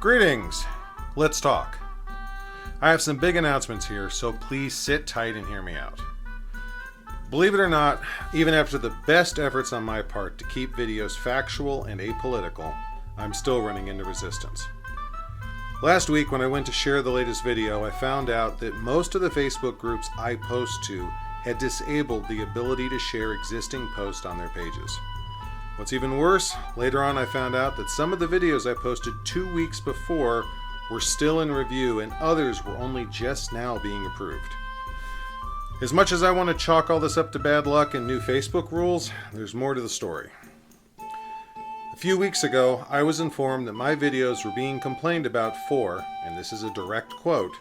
Greetings! Let's talk. I have some big announcements here, so please sit tight and hear me out. Believe it or not, even after the best efforts on my part to keep videos factual and apolitical, I'm still running into resistance. Last week when I went to share the latest video, I found out that most of the Facebook groups I post to had disabled the ability to share existing posts on their pages. What's even worse, later on I found out that some of the videos I posted 2 weeks before were still in review and others were only just now being approved. As much as I want to chalk all this up to bad luck and new Facebook rules, there's more to the story. A few weeks ago, I was informed that my videos were being complained about for, and this is a direct quote,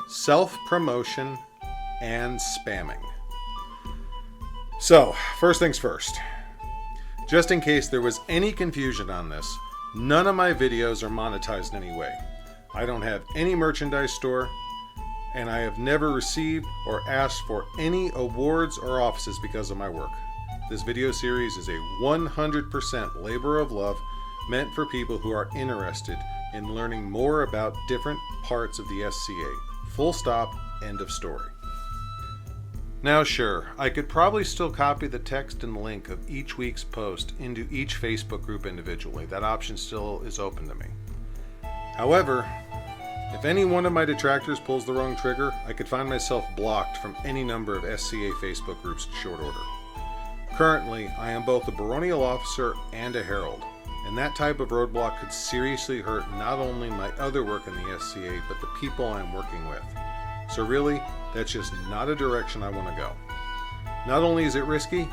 self-promotion and spamming. So, first things first. Just in case there was any confusion on this, none of my videos are monetized in any way. I don't have any merchandise store, and I have never received or asked for any awards or offices because of my work. This video series is a 100% labor of love meant for people who are interested in learning more about different parts of the SCA. Full stop, end of story. Now sure, I could probably still copy the text and link of each week's post into each Facebook group individually. That option still is open to me. However, if any one of my detractors pulls the wrong trigger, I could find myself blocked from any number of SCA Facebook groups in short order. Currently, I am both a baronial officer and a herald, and that type of roadblock could seriously hurt not only my other work in the SCA, but the people I'm working with. So really, that's just not a direction I want to go. Not only is it risky,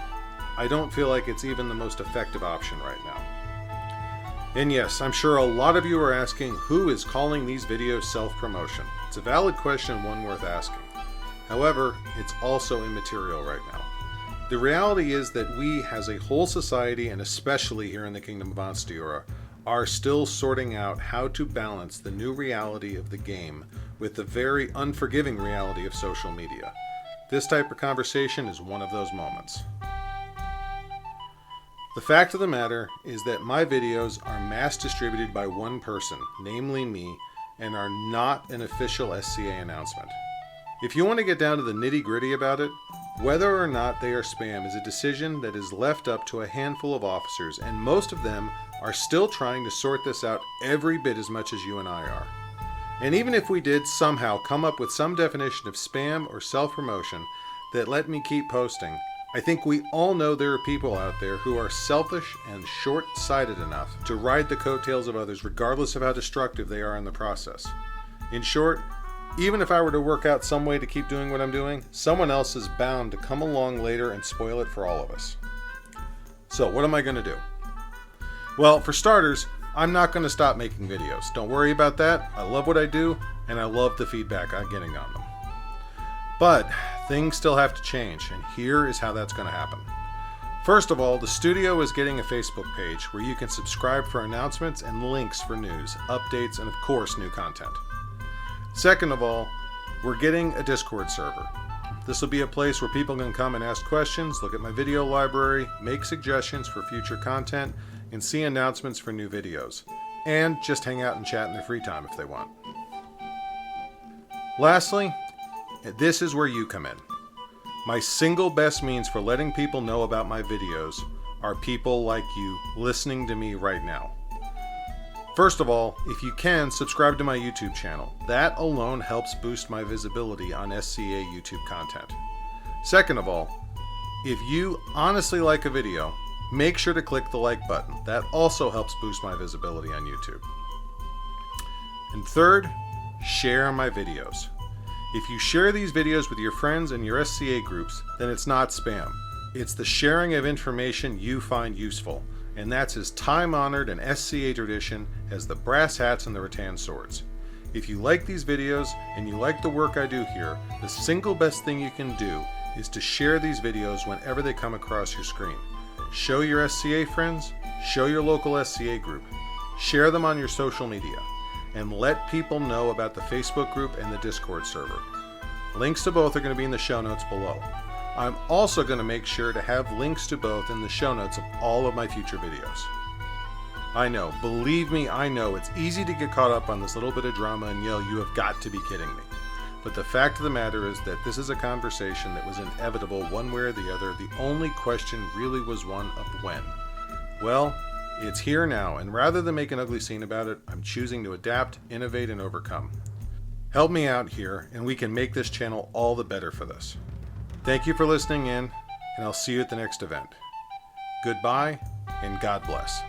I don't feel like it's even the most effective option right now. And yes, I'm sure a lot of you are asking, who is calling these videos self-promotion? It's a valid question, one worth asking. However, it's also immaterial right now. The reality is that we, as a whole society, and especially here in the Kingdom of Ansteora, are still sorting out how to balance the new reality of the game with the very unforgiving reality of social media. This type of conversation is one of those moments. The fact of the matter is that my videos are mass distributed by one person, namely me, and are not an official SCA announcement. If you want to get down to the nitty-gritty about it, whether or not they are spam is a decision that is left up to a handful of officers, and most of them are still trying to sort this out every bit as much as you and I are. And even if we did somehow come up with some definition of spam or self-promotion that let me keep posting, I think we all know there are people out there who are selfish and short-sighted enough to ride the coattails of others regardless of how destructive they are in the process. In short, even if I were to work out some way to keep doing what I'm doing, someone else is bound to come along later and spoil it for all of us. So what am I going to do? Well, for starters, I'm not going to stop making videos. Don't worry about that. I love what I do, and I love the feedback I'm getting on them. But things still have to change, and here is how that's going to happen. First of all, the studio is getting a Facebook page where you can subscribe for announcements and links for news, updates, and of course, new content. Second of all, we're getting a Discord server. This will be a place where people can come and ask questions, look at my video library, make suggestions for future content, and see announcements for new videos, and just hang out and chat in their free time if they want. Lastly, this is where you come in. My single best means for letting people know about my videos are people like you listening to me right now. First of all, if you can, subscribe to my YouTube channel. That alone helps boost my visibility on SCA YouTube content. Second of all, if you honestly like a video, make sure to click the like button. That also helps boost my visibility on YouTube. And third, share my videos. If you share these videos with your friends and your SCA groups, then it's not spam. It's the sharing of information you find useful, and that's as time-honored an SCA tradition as the brass hats and the rattan swords. If you like these videos and you like the work I do here, the single best thing you can do is to share these videos whenever they come across your screen. Show your SCA friends, show your local SCA group, share them on your social media, and let people know about the Facebook group and the Discord server. Links to both are going to be in the show notes below. I'm also going to make sure to have links to both in the show notes of all of my future videos. I know, believe me, I know, it's easy to get caught up on this little bit of drama and yell, "You have got to be kidding me." But the fact of the matter is that this is a conversation that was inevitable one way or the other. The only question really was one of when. Well, it's here now, and rather than make an ugly scene about it, I'm choosing to adapt, innovate, and overcome. Help me out here, and we can make this channel all the better for this. Thank you for listening in, and I'll see you at the next event. Goodbye, and God bless.